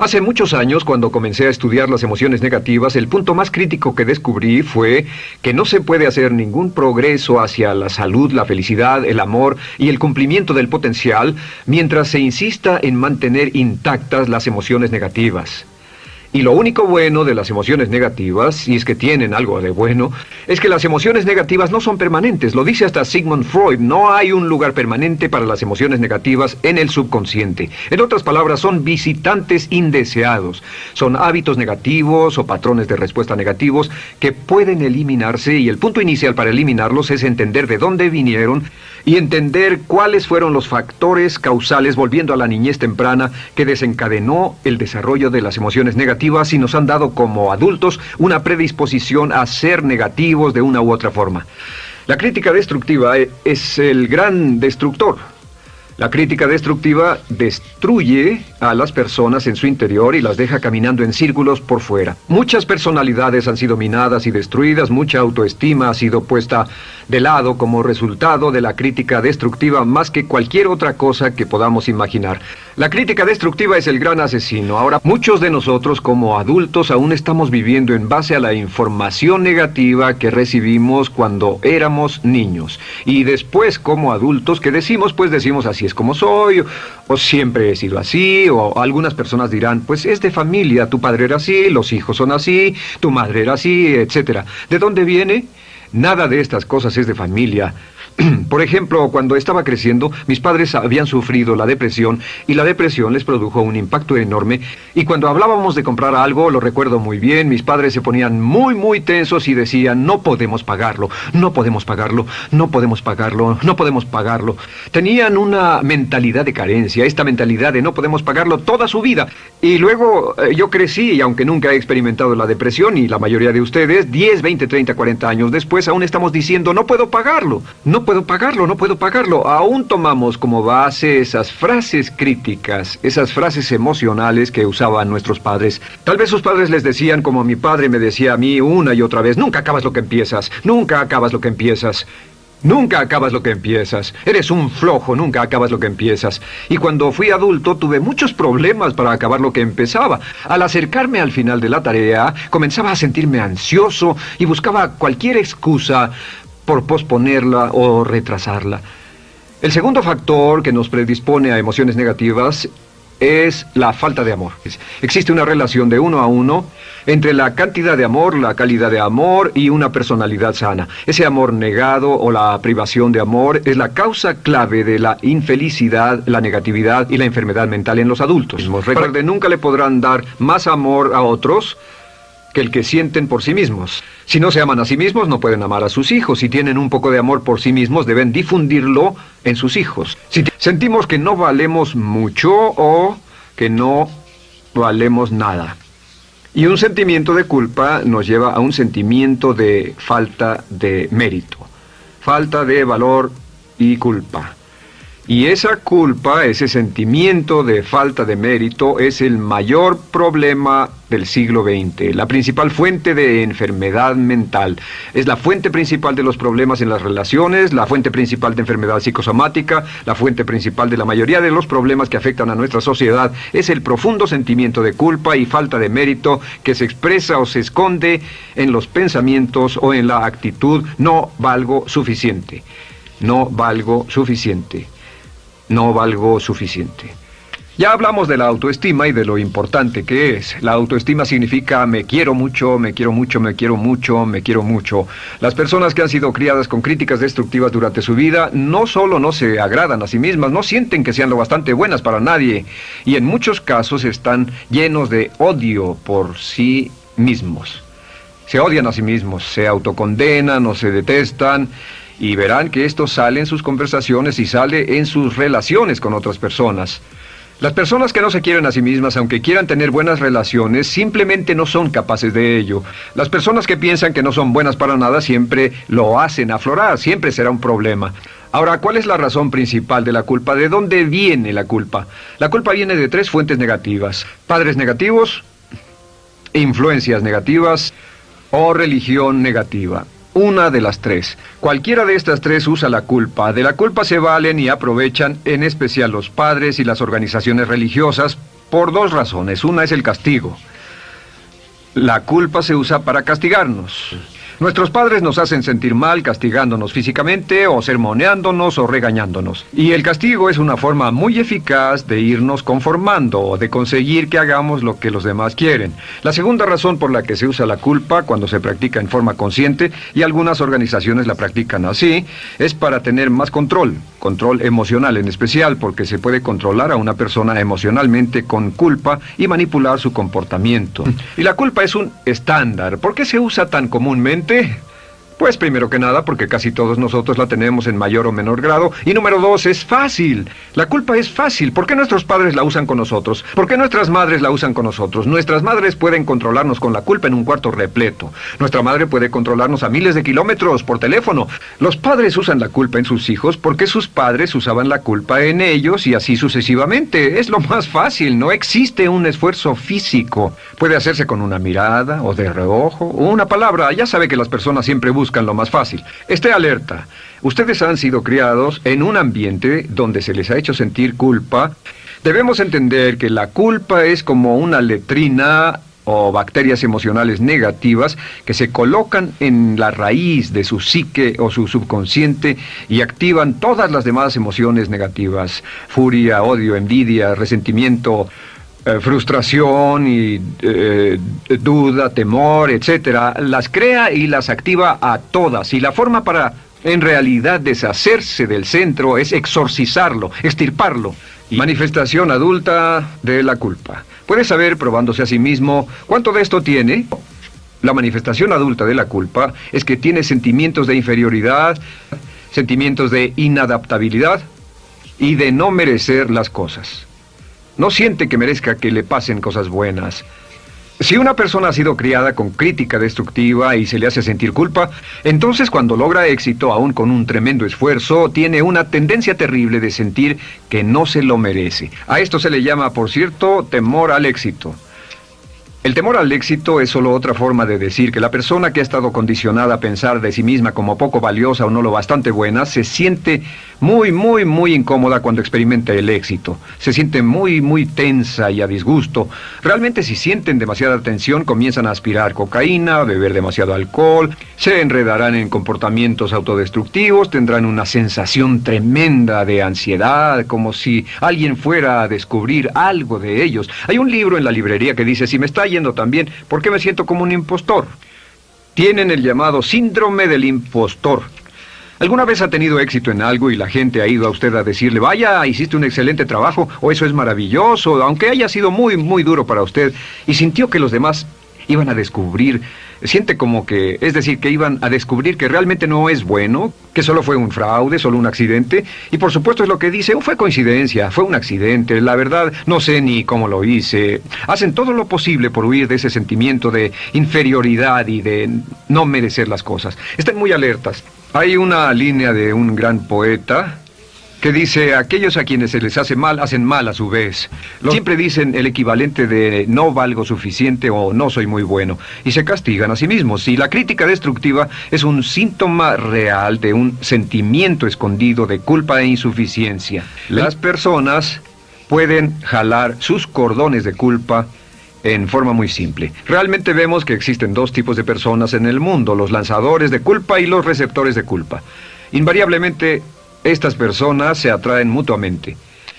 Hace muchos años, cuando comencé a estudiar las emociones negativas, el punto más crítico que descubrí fue que no se puede hacer ningún progreso hacia la salud, la felicidad, el amor y el cumplimiento del potencial mientras se insista en mantener intactas las emociones negativas. Y lo único bueno de las emociones negativas, si es que tienen algo de bueno, es que las emociones negativas no son permanentes. Lo dice hasta Sigmund Freud, no hay un lugar permanente para las emociones negativas en el subconsciente. En otras palabras, son visitantes indeseados. Son hábitos negativos o patrones de respuesta negativos que pueden eliminarse, y el punto inicial para eliminarlos es entender de dónde vinieron y entender cuáles fueron los factores causales, volviendo a la niñez temprana, que desencadenó el desarrollo de las emociones negativas y nos han dado como adultos una predisposición a ser negativos de una u otra forma. La crítica destructiva es el gran destructor. La crítica destructiva destruye a las personas en su interior y las deja caminando en círculos por fuera. Muchas personalidades han sido minadas y destruidas, mucha autoestima ha sido puesta de lado como resultado de la crítica destructiva más que cualquier otra cosa que podamos imaginar. La crítica destructiva es el gran asesino. Ahora, muchos de nosotros como adultos aún estamos viviendo en base a la información negativa que recibimos cuando éramos niños. Y después como adultos, ¿qué decimos? Pues decimos así es como soy, o siempre he sido así, o algunas personas dirán, pues es de familia, tu padre era así, los hijos son así, tu madre era así, etc. ¿De dónde viene? Nada de estas cosas es de familia. Por ejemplo, cuando estaba creciendo, mis padres habían sufrido la depresión y la depresión les produjo un impacto enorme. Y cuando hablábamos de comprar algo, lo recuerdo muy bien, mis padres se ponían muy tensos y decían, no podemos pagarlo, no podemos pagarlo, no podemos pagarlo, no podemos pagarlo. Tenían una mentalidad de carencia, esta mentalidad de no podemos pagarlo toda su vida. Y luego yo crecí y aunque nunca he experimentado la depresión, y la mayoría de ustedes, 10, 20, 30, 40 años después, aún estamos diciendo, no puedo pagarlo, no puedo pagarlo, no puedo pagarlo. Aún tomamos como base esas frases críticas, esas frases emocionales que usaban nuestros padres. Tal vez sus padres les decían, como mi padre me decía a mí una y otra vez, nunca acabas lo que empiezas, nunca acabas lo que empiezas. Nunca acabas lo que empiezas. Eres un flojo, nunca acabas lo que empiezas. Y cuando fui adulto tuve muchos problemas para acabar lo que empezaba. Al acercarme al final de la tarea, comenzaba a sentirme ansioso y buscaba cualquier excusa por posponerla o retrasarla. El segundo factor que nos predispone a emociones negativas es la falta de amor. Existe una relación de 1 a 1 entre la cantidad de amor, la calidad de amor y una personalidad sana. Ese amor negado o la privación de amor es la causa clave de la infelicidad, la negatividad y la enfermedad mental en los adultos. Recuerden, nunca le podrán dar más amor a otros que el que sienten por sí mismos. Si no se aman a sí mismos, no pueden amar a sus hijos. Si tienen un poco de amor por sí mismos, deben difundirlo en sus hijos. Si sentimos que no valemos mucho o que no valemos nada. Y un sentimiento de culpa nos lleva a un sentimiento de falta de mérito, falta de valor y culpa. Y esa culpa, ese sentimiento de falta de mérito, es el mayor problema del siglo XX, la principal fuente de enfermedad mental. Es la fuente principal de los problemas en las relaciones, la fuente principal de enfermedad psicosomática, la fuente principal de la mayoría de los problemas que afectan a nuestra sociedad. Es el profundo sentimiento de culpa y falta de mérito que se expresa o se esconde en los pensamientos o en la actitud: no valgo suficiente, no valgo suficiente. No valgo suficiente. Ya hablamos de la autoestima y de lo importante que es. La autoestima significa me quiero mucho, me quiero mucho, me quiero mucho, me quiero mucho. Las personas que han sido criadas con críticas destructivas durante su vida no solo no se agradan a sí mismas, no sienten que sean lo bastante buenas para nadie. Y en muchos casos están llenos de odio por sí mismos. Se odian a sí mismos, se autocondenan o se detestan. Y verán que esto sale en sus conversaciones y sale en sus relaciones con otras personas. Las personas que no se quieren a sí mismas, aunque quieran tener buenas relaciones, simplemente no son capaces de ello. Las personas que piensan que no son buenas para nada siempre lo hacen aflorar, siempre será un problema. Ahora, ¿cuál es la razón principal de la culpa? ¿De dónde viene la culpa? La culpa viene de 3 fuentes negativas: padres negativos, influencias negativas o religión negativa. Una de las 3. Cualquiera de estas 3 usa la culpa. De la culpa se valen y aprovechan, en especial los padres y las organizaciones religiosas, Por dos razones. Una es el castigo. La culpa se usa para castigarnos. Nuestros padres nos hacen sentir mal castigándonos físicamente o sermoneándonos o regañándonos. Y el castigo es una forma muy eficaz de irnos conformando o de conseguir que hagamos lo que los demás quieren. La segunda razón por la que se usa la culpa cuando se practica en forma consciente, y algunas organizaciones la practican así, es para tener más control emocional en especial, porque se puede controlar a una persona emocionalmente con culpa y manipular su comportamiento. Y la culpa es un estándar. ¿Por qué se usa tan comúnmente? Pues primero que nada porque casi todos nosotros la tenemos en mayor o menor grado. Y número dos, es fácil. La culpa es fácil. ¿Por qué nuestros padres la usan con nosotros? ¿Por qué nuestras madres la usan con nosotros? Nuestras madres pueden controlarnos con la culpa en un cuarto repleto. Nuestra madre puede controlarnos a miles de kilómetros por teléfono. Los padres usan la culpa en sus hijos porque sus padres usaban la culpa en ellos y así sucesivamente. Es lo más fácil. No existe un esfuerzo físico. Puede hacerse con una mirada o de reojo o una palabra. Ya sabe que las personas siempre buscan lo más fácil. Esté alerta. Ustedes han sido criados en un ambiente donde se les ha hecho sentir culpa. Debemos entender que la culpa es como una letrina o bacterias emocionales negativas que se colocan en la raíz de su psique o su subconsciente y activan todas las demás emociones negativas: furia, odio, envidia, resentimiento, frustración y duda, temor, etcétera. Las crea y las activa a todas, y la forma para en realidad deshacerse del centro es exorcizarlo, extirparlo. Manifestación adulta de la culpa. ¿Puede saber, probándose a sí mismo, cuánto de esto tiene? La manifestación adulta de la culpa es que tiene sentimientos de inferioridad, sentimientos de inadaptabilidad y de no merecer las cosas. No siente que merezca que le pasen cosas buenas. Si una persona ha sido criada con crítica destructiva y se le hace sentir culpa, entonces cuando logra éxito, aún con un tremendo esfuerzo, tiene una tendencia terrible de sentir que no se lo merece. A esto se le llama, por cierto, temor al éxito. El temor al éxito es solo otra forma de decir que la persona que ha estado condicionada a pensar de sí misma como poco valiosa o no lo bastante buena, se siente muy incómoda cuando experimenta el éxito. Se siente muy tensa y a disgusto. Realmente, si sienten demasiada tensión, comienzan a aspirar cocaína, a beber demasiado alcohol, se enredarán en comportamientos autodestructivos, tendrán una sensación tremenda de ansiedad, como si alguien fuera a descubrir algo de ellos. Hay un libro en la librería que dice: si me está yendo tan bien, ¿por qué me siento como un impostor? Tienen el llamado síndrome del impostor. ¿Alguna vez ha tenido éxito en algo y la gente ha ido a usted a decirle: vaya, hiciste un excelente trabajo, o eso es maravilloso, aunque haya sido muy duro para usted, y sintió que los demás iban a descubrir, siente como que, es decir, que iban a descubrir que realmente no es bueno, que solo fue un fraude, solo un accidente, y por supuesto es lo que dice: fue coincidencia, fue un accidente, la verdad, no sé ni cómo lo hice. Hacen todo lo posible por huir de ese sentimiento de inferioridad y de no merecer las cosas. Estén muy alertas. Hay una línea de un gran poeta que dice: aquellos a quienes se les hace mal, hacen mal a su vez. Siempre dicen el equivalente de no valgo suficiente o no soy muy bueno, y se castigan a sí mismos. Y la crítica destructiva es un síntoma real de un sentimiento escondido de culpa e insuficiencia. Las personas pueden jalar sus cordones de culpa en forma muy simple. Realmente vemos que existen dos tipos de personas en el mundo: los lanzadores de culpa y los receptores de culpa. Invariablemente, estas personas se atraen mutuamente.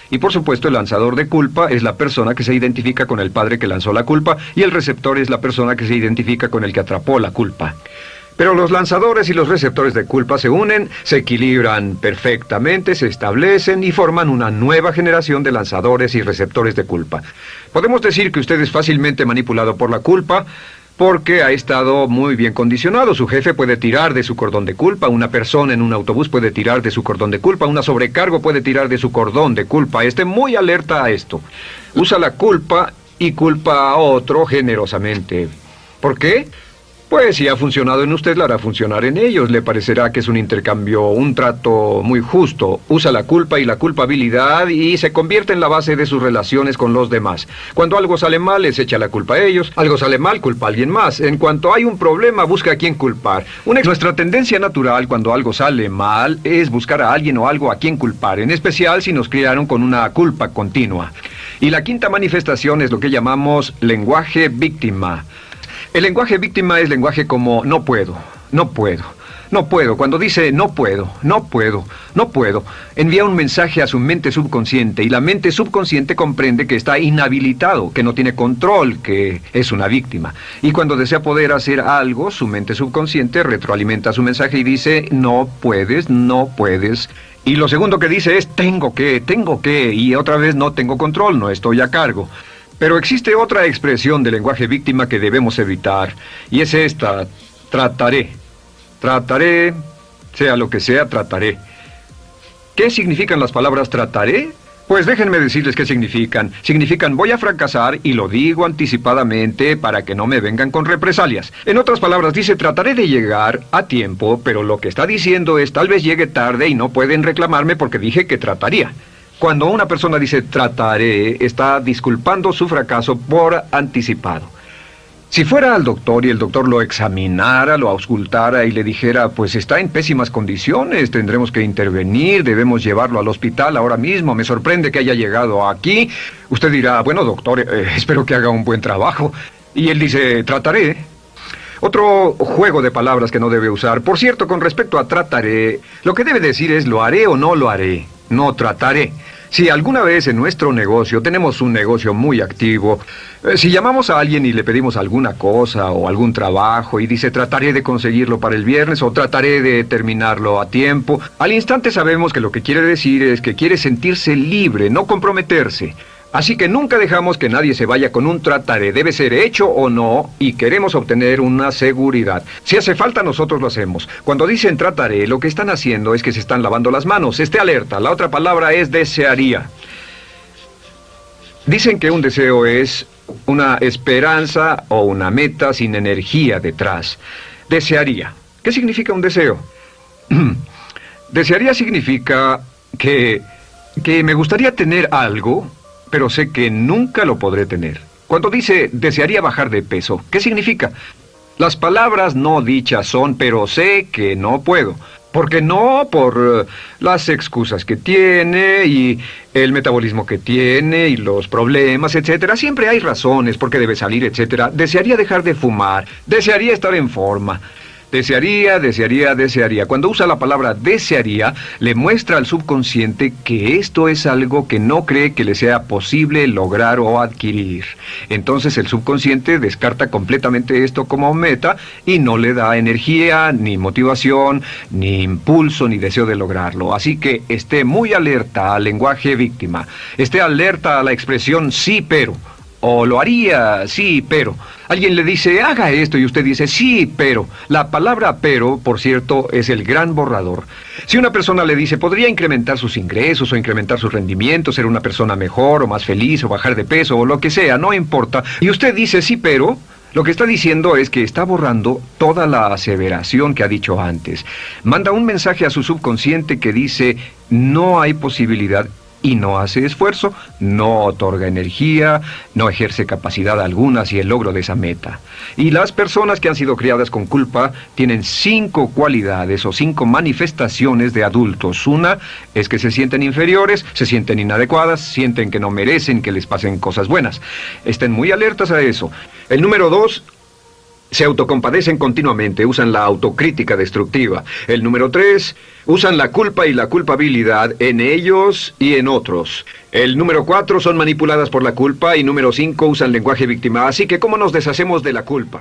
Y por supuesto, el lanzador de culpa es la persona que se identifica con el padre que lanzó la culpa, y el receptor es la persona que se identifica con el que atrapó la culpa. Pero los lanzadores y los receptores de culpa se unen, se equilibran perfectamente, se establecen y forman una nueva generación de lanzadores y receptores de culpa. Podemos decir que usted es fácilmente manipulado por la culpa porque ha estado muy bien condicionado. Su jefe puede tirar de su cordón de culpa, una persona en un autobús puede tirar de su cordón de culpa, una sobrecargo puede tirar de su cordón de culpa. Esté muy alerta a esto. Usa la culpa y culpa a otro generosamente. ¿Por qué? Pues si ha funcionado en usted, la hará funcionar en ellos. Le parecerá que es un intercambio, un trato muy justo. Usa la culpa y la culpabilidad y se convierte en la base de sus relaciones con los demás. Cuando algo sale mal, les echa la culpa a ellos. Algo sale mal, culpa a alguien más. En cuanto hay un problema, busca a quién culpar. Nuestra tendencia natural cuando algo sale mal es buscar a alguien o algo a quien culpar, en especial si nos criaron con una culpa continua. Y la quinta manifestación es lo que llamamos lenguaje víctima. El lenguaje víctima es lenguaje como no puedo, no puedo, no puedo. Cuando dice no puedo, no puedo, no puedo, envía un mensaje a su mente subconsciente y la mente subconsciente comprende que está inhabilitado, que no tiene control, que es una víctima. Y cuando desea poder hacer algo, su mente subconsciente retroalimenta su mensaje y dice no puedes, no puedes. Y lo segundo que dice es tengo que, y otra vez no tengo control, no estoy a cargo. Pero existe otra expresión del lenguaje víctima que debemos evitar, y es esta: trataré. Trataré, sea lo que sea, trataré. ¿Qué significan las palabras trataré? Pues déjenme decirles qué significan. Significan voy a fracasar y lo digo anticipadamente para que no me vengan con represalias. En otras palabras, dice trataré de llegar a tiempo, pero lo que está diciendo es tal vez llegue tarde y no pueden reclamarme porque dije que trataría. Cuando una persona dice trataré, está disculpando su fracaso por anticipado. Si fuera al doctor y el doctor lo examinara, lo auscultara y le dijera, pues está en pésimas condiciones, tendremos que intervenir, debemos llevarlo al hospital ahora mismo, me sorprende que haya llegado aquí, usted dirá, bueno doctor, espero que haga un buen trabajo. Y él dice, trataré. Otro juego de palabras que no debe usar. Por cierto, con respecto a trataré, lo que debe decir es lo haré o no lo haré, no trataré. Si alguna vez en nuestro negocio, tenemos un negocio muy activo, si llamamos a alguien y le pedimos alguna cosa o algún trabajo y dice trataré de conseguirlo para el viernes o trataré de terminarlo a tiempo, al instante sabemos que lo que quiere decir es que quiere sentirse libre, no comprometerse. Así que nunca dejamos que nadie se vaya con un trataré, debe ser hecho o no, y queremos obtener una seguridad. Si hace falta, nosotros lo hacemos. Cuando dicen trataré, lo que están haciendo es que se están lavando las manos. Esté alerta, la otra palabra es desearía. Dicen que un deseo es una esperanza o una meta sin energía detrás. Desearía. ¿Qué significa un deseo? Desearía significa que me gustaría tener algo, pero sé que nunca lo podré tener. Cuando dice, desearía bajar de peso, ¿qué significa? Las palabras no dichas son, pero sé que no puedo. ¿Por qué no? Por las excusas que tiene y el metabolismo que tiene y los problemas, etcétera. Siempre hay razones por qué debe salir, etcétera. Desearía dejar de fumar, desearía estar en forma. Desearía, desearía, desearía. Cuando usa la palabra desearía, le muestra al subconsciente que esto es algo que no cree que le sea posible lograr o adquirir. Entonces el subconsciente descarta completamente esto como meta y no le da energía, ni motivación, ni impulso, ni deseo de lograrlo. Así que esté muy alerta al lenguaje víctima. Esté alerta a la expresión sí, pero. O lo haría, sí, pero. Alguien le dice, haga esto, y usted dice, sí, pero. La palabra pero, por cierto, es el gran borrador. Si una persona le dice, podría incrementar sus ingresos o incrementar su rendimiento, ser una persona mejor o más feliz o bajar de peso o lo que sea, no importa. Y usted dice, sí, pero. Lo que está diciendo es que está borrando toda la aseveración que ha dicho antes. Manda un mensaje a su subconsciente que dice, no hay posibilidad. Y no hace esfuerzo, no otorga energía, no ejerce capacidad alguna hacia el logro de esa meta. Y las personas que han sido criadas con culpa tienen 5 cualidades o 5 manifestaciones de adultos. Una es que se sienten inferiores, se sienten inadecuadas, sienten que no merecen que les pasen cosas buenas. Estén muy alertas a eso. El número 2... se autocompadecen continuamente, usan la autocrítica destructiva. El número 3, usan la culpa y la culpabilidad en ellos y en otros. El número 4, son manipuladas por la culpa. Y número 5, usan lenguaje víctima. Así que, ¿cómo nos deshacemos de la culpa?